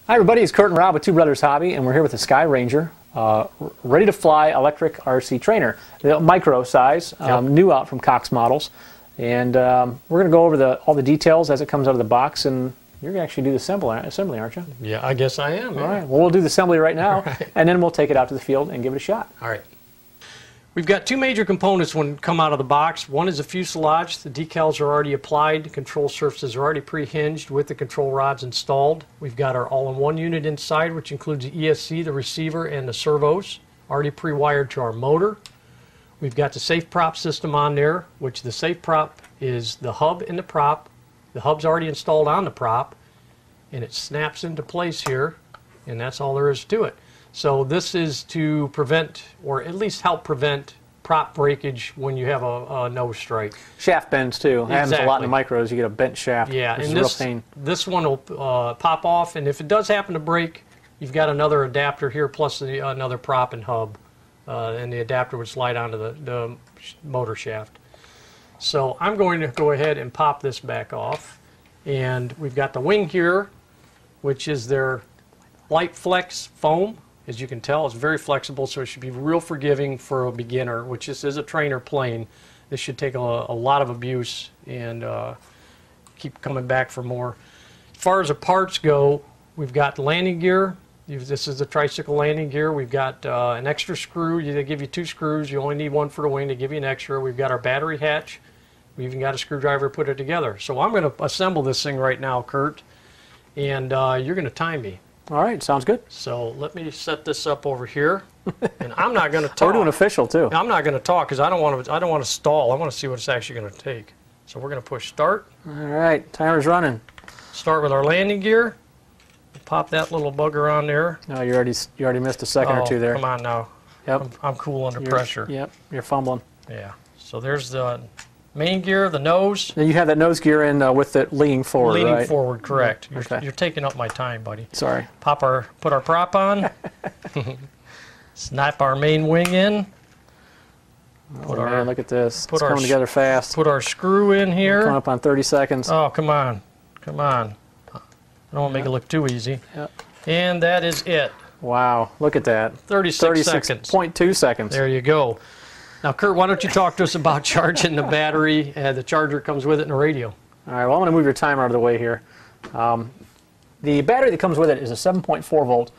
Hi everybody, it's Kurt and Rob with Two Brothers Hobby, and we're here with the Sky Ranger, ready to fly electric RC trainer, the micro size, new out from Cox Models, and we're going to go over all the details as it comes out of the box, and you're going to actually do the assembly, aren't you? Yeah, I guess I am. All right, well we'll do the assembly right now, and then we'll take it out to the field and give it a shot. All right. We've got two major components when come out of the box. One is the fuselage. The decals are already applied. The control surfaces are already pre-hinged with the control rods installed. We've got our all-in-one unit inside, which includes the ESC, the receiver, and the servos, already pre-wired to our motor. We've got the safe prop system on there, which the safe prop is the hub and the prop. The hub's already installed on the prop, and it snaps into place here, and that's all there is to it. So this is to prevent, or at least help prevent, prop breakage when you have a nose strike. Shaft bends too. Exactly. Happens a lot in the micros. You get a bent shaft. Yeah, This and is a real pain. this one will pop off, and if it does happen to break, you've got another adapter here plus another prop and hub, and the adapter would slide onto the motor shaft. So I'm going to go ahead and pop this back off, and we've got the wing here, which is their Light Flex foam. As you can tell, it's very flexible, so it should be real forgiving for a beginner, which this is a trainer plane. This should take a lot of abuse and keep coming back for more. As far as the parts go, we've got landing gear. This is the tricycle landing gear. We've got an extra screw. They give you 2 screws. You only need 1 for the wing. They give you an extra. We've got our battery hatch. We even got a screwdriver to put it together. So I'm going to assemble this thing right now, Kurt, and you're going to time me. All right, sounds good. So let me set this up over here, and I'm not going to talk. We're doing official too. I'm not going to talk because I don't want to stall. I want to see what it's actually going to take. So we're going to push start. All right, timer's running. Start with our landing gear. Pop that little bugger on there. No, you already missed a second or two there. Come on now. Yep. I'm cool under pressure. Yep, you're fumbling. Yeah. So there's the main gear, the nose. Now you have that nose gear in with it leaning forward, Leaning right? forward, correct. Okay. You're taking up my time, buddy. Sorry. Put our prop on. Snap our main wing in. Man, look at this. It's coming together fast. Put our screw in here. Coming up on 30 seconds. Oh, come on. Come on. I don't want to make it look too easy. Yep. And that is it. Wow, look at that. 36 seconds. 36.2 seconds. There you go. Now, Kurt, why don't you talk to us about charging the battery? The charger comes with it and the radio. All right, well, I'm going to move your timer out of the way here. The battery that comes with it is a 7.4 volt,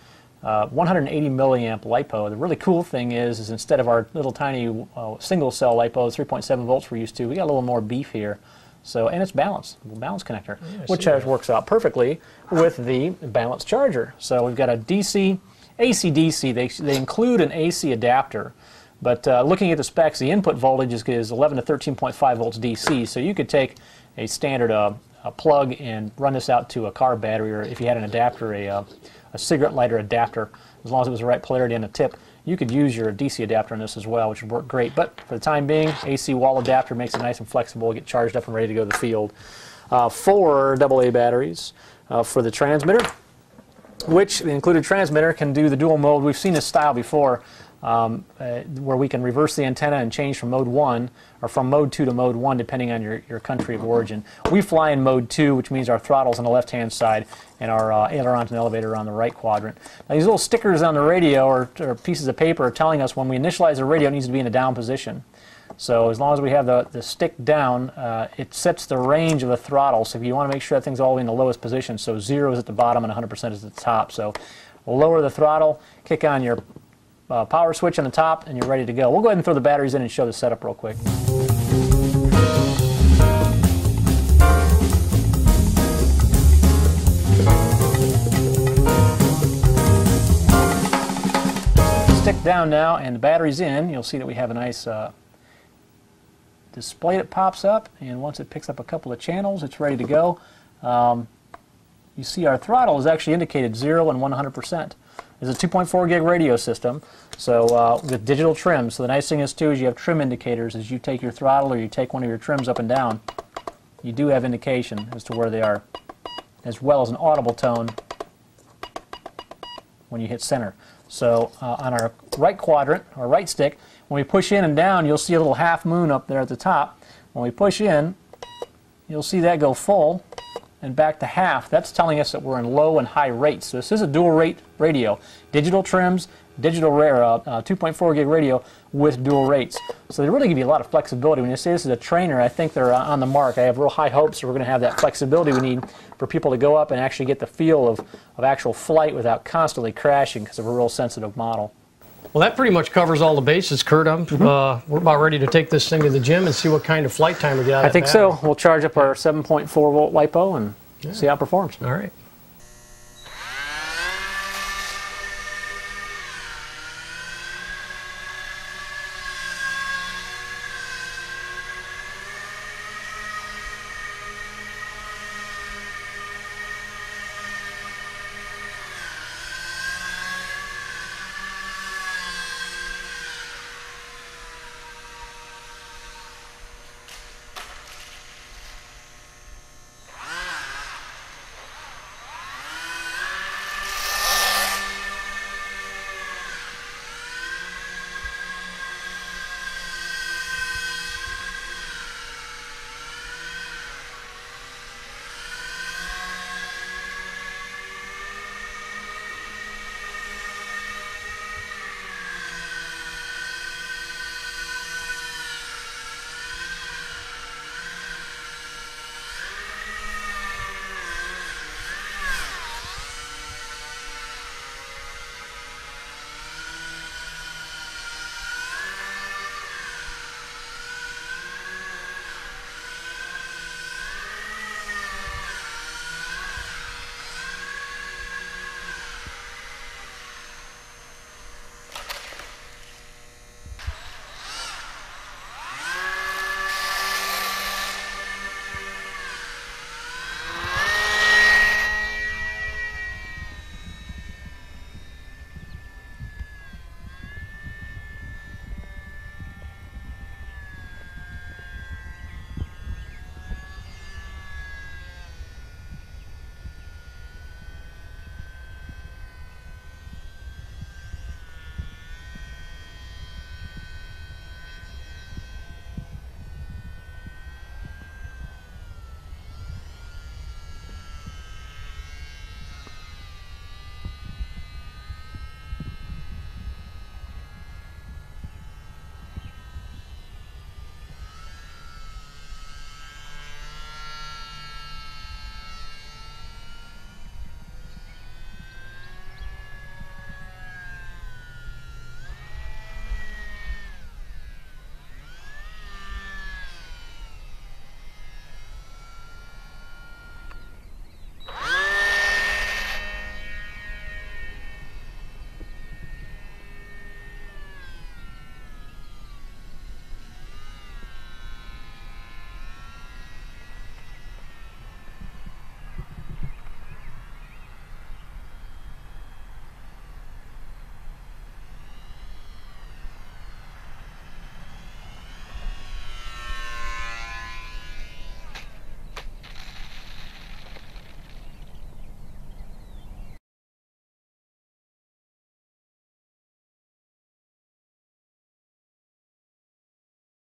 180 milliamp LiPo. The really cool thing is instead of our little tiny single cell LiPo, 3.7 volts we're used to, we got a little more beef here. So, and it's balanced, balance connector, which works out perfectly with the balanced charger. So we've got a DC, AC-DC. They include an AC adapter. But looking at the specs, the input voltage is 11 to 13.5 volts DC. So you could take a standard a plug and run this out to a car battery, or if you had an adapter, a cigarette lighter adapter, as long as it was the right polarity on the tip, you could use your DC adapter on this as well, which would work great. But for the time being, AC wall adapter makes it nice and flexible, get charged up and ready to go to the field. 4 AA batteries for the transmitter, which the included transmitter can do the dual mode. We've seen this style before. Where we can reverse the antenna and change from mode 1 or from mode 2 to mode 1 depending on your country of origin. We fly in mode 2, which means our throttle's on the left hand side and our ailerons and elevator are on the right quadrant. Now these little stickers on the radio or pieces of paper are telling us when we initialize the radio it needs to be in a down position. So as long as we have the stick down, it sets the range of the throttle. So if you want to make sure that thing's all in the lowest position, so 0 is at the bottom and 100% is at the top. So we'll lower the throttle, kick on your power switch on the top, and you're ready to go. We'll go ahead and throw the batteries in and show the setup real quick. Stick down now, and the battery's in. You'll see that we have a nice display that pops up, and once it picks up a couple of channels, it's ready to go. You see our throttle is actually indicated 0 and 100%. It's a 2.4 gig radio system, so with digital trim. So the nice thing is too is you have trim indicators as you take your throttle or you take one of your trims up and down. You do have indication as to where they are, as well as an audible tone when you hit center. So on our right quadrant, or right stick, when we push in and down, you'll see a little half moon up there at the top. When we push in, you'll see that go full, and back to half, that's telling us that we're in low and high rates. So this is a dual rate radio. Digital trims, digital 2.4 gig radio with dual rates. So they really give you a lot of flexibility. When you say this is a trainer, I think they're on the mark. I have real high hopes that we're going to have that flexibility we need for people to go up and actually get the feel of actual flight without constantly crashing because of a real sensitive model. Well, that pretty much covers all the bases, Kurt. We're about ready to take this thing to the gym and see what kind of flight time we got. I think so. We'll charge up our 7.4 volt LiPo and see how it performs. All right.